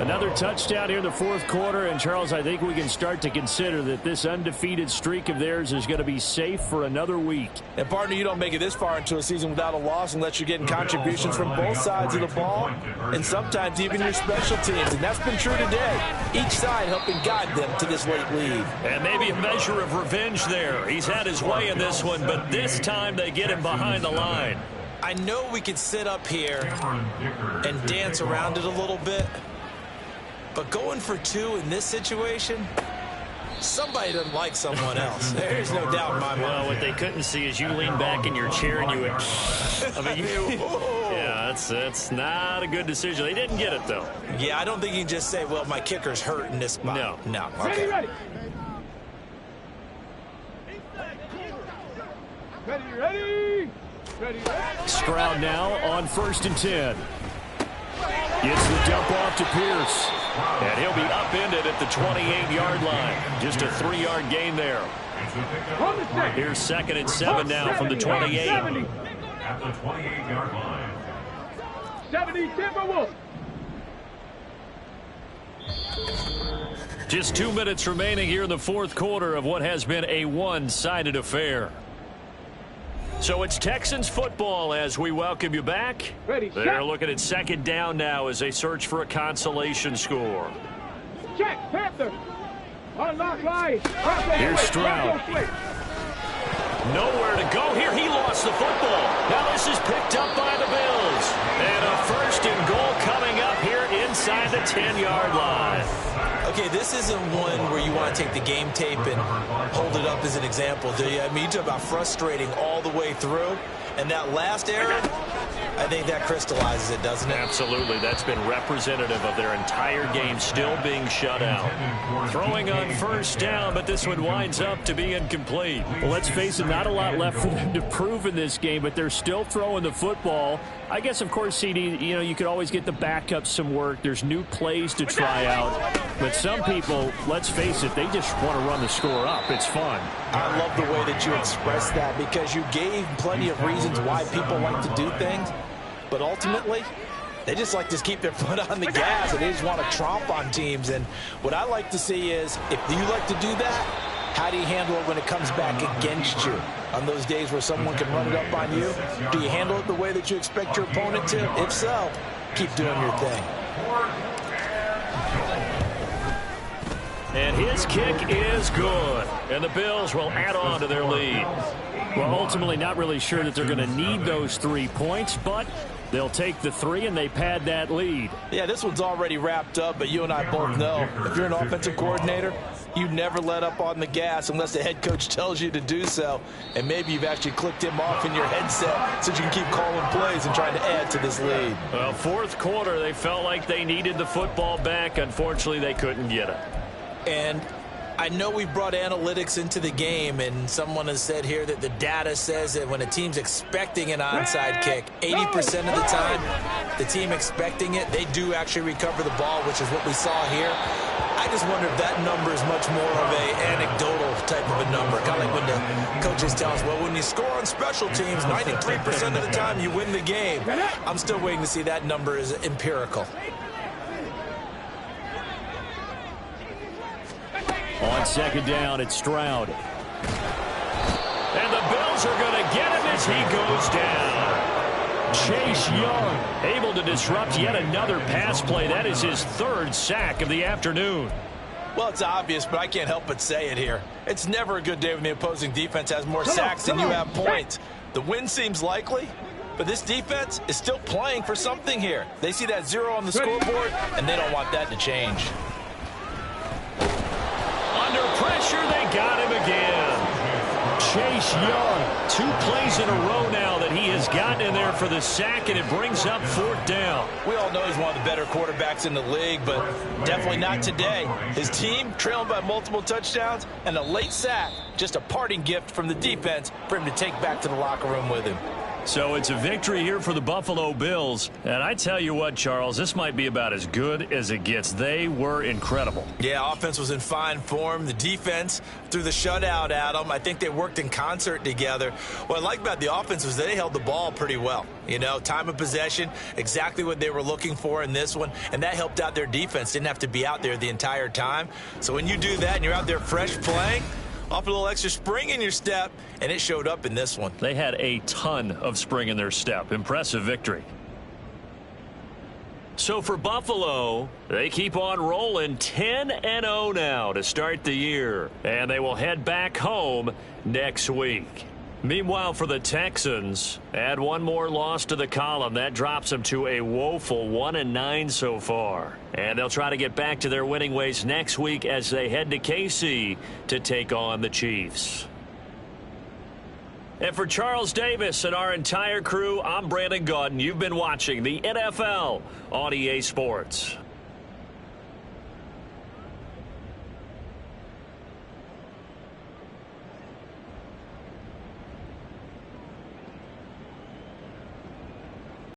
Another touchdown here in the fourth quarter, and Charles, I think we can start to consider that this undefeated streak of theirs is going to be safe for another week. And, partner, you don't make it this far into a season without a loss unless you're getting contributions from both sides of the ball, and sometimes even your special teams, and that's been true today. Each side helping guide them to this late lead. And maybe a measure of revenge there. He's had his way in this one, but this time they get him behind the line. I know we could sit up here and dance around it a little bit, but going for 2 in this situation, somebody doesn't like someone else. There's no doubt in my mind. Well, what they couldn't see is you lean back in your chair and you went, yeah, that's not a good decision. They didn't get it, though. Yeah, I don't think you can just say, well, my kicker's hurt in this spot. No. Okay. Ready. Stroud now on 1st and 10. Gets the dump off to Pierce. And he'll be upended at the 28-yard line. Just a 3-yard gain there. Here's 2nd and 7 now from the 28. At the 28-yard line. 70 Timberwolves. Just 2 minutes remaining here in the fourth quarter of what has been a one-sided affair. So it's Texans football as we welcome you back. They're looking at 2nd down now as they search for a consolation score. Check, Panther. Unlock line. Here's Stroud. Nowhere to go here. He lost the football. Now this is picked up by the Bills. And a 1st and goal coming up here inside the 10-yard line. Okay, this isn't one where you want to take the game tape and hold it up as an example, do you? I mean, you talk about frustrating all the way through. And that last error, I think that crystallizes it, doesn't it? Absolutely. That's been representative of their entire game still being shut out. Throwing on 1st down, but this one winds up to be incomplete. Well, let's face it, not a lot left for them to prove in this game, but they're still throwing the football. I guess, of course, CD, you could always get the backups some work. There's new plays to try out. But some people, let's face it, they just want to run the score up. It's fun. I love the way that you expressed that because you gave plenty of reasons why people like to do things. But ultimately, They just like to keep their foot on the gas, and they just want to tromp on teams. And what I like to see is, if you like to do that, how do you handle it when it comes back against you? On those days where someone can run it up on you, do you handle it the way that you expect your opponent to? If so, keep doing your thing. And his kick is good. And the Bills will add on to their lead. Well, ultimately not really sure that they're going to need those 3 points, but they'll take the 3 and they pad that lead. Yeah, this one's already wrapped up, but you and I both know if you're an offensive coordinator, you never let up on the gas unless the head coach tells you to do so. And maybe you've actually clicked him off in your headset so you can keep calling plays and trying to add to this lead. Well, fourth quarter, they felt like they needed the football back. Unfortunately, they couldn't get it. And I know we brought analytics into the game, and someone has said here that the data says that when a team's expecting an onside kick, 80% of the time, the team expecting it, they do actually recover the ball, which is what we saw here. I just wonder if that number is much more of a anecdotal type of a number, kind of like when the coaches tell us, well, when you score on special teams, 93% of the time you win the game. I'm still waiting to see that number is empirical. On second down, it's Stroud. And the Bills are going to get him as he goes down. Chase Young able to disrupt yet another pass play. That is his 3rd sack of the afternoon. Well, it's obvious, but I can't help but say it here. It's never a good day when the opposing defense has more sacks than you have points. The win seems likely, but this defense is still playing for something here. They see that 0 on the scoreboard, and they don't want that to change. Under pressure, they got him again. Chase Young, 2 plays in a row now that he has gotten in there for the sack, and it brings up 4th down. We all know he's one of the better quarterbacks in the league, but definitely not today. His team trailing by multiple touchdowns, and a late sack, just a parting gift from the defense for him to take back to the locker room with him. So it's a victory here for the Buffalo Bills. And I tell you what, Charles, this might be about as good as it gets. They were incredible. Yeah, offense was in fine form. The defense threw the shutout at them. I think they worked in concert together. What I like about the offense was they held the ball pretty well. You know, time of possession, exactly what they were looking for in this one. And that helped out their defense. Didn't have to be out there the entire time. So when you do that and you're out there fresh playing, off a little extra spring in your step, and it showed up in this one. They had a ton of spring in their step. Impressive victory. So for Buffalo, they keep on rolling 10-0 now to start the year, and they will head back home next week. Meanwhile, for the Texans, add one more loss to the column. That drops them to a woeful 1-9 so far. And they'll try to get back to their winning ways next week as they head to KC to take on the Chiefs. And for Charles Davis and our entire crew, I'm Brandon Gaudin. You've been watching the NFL on EA Sports.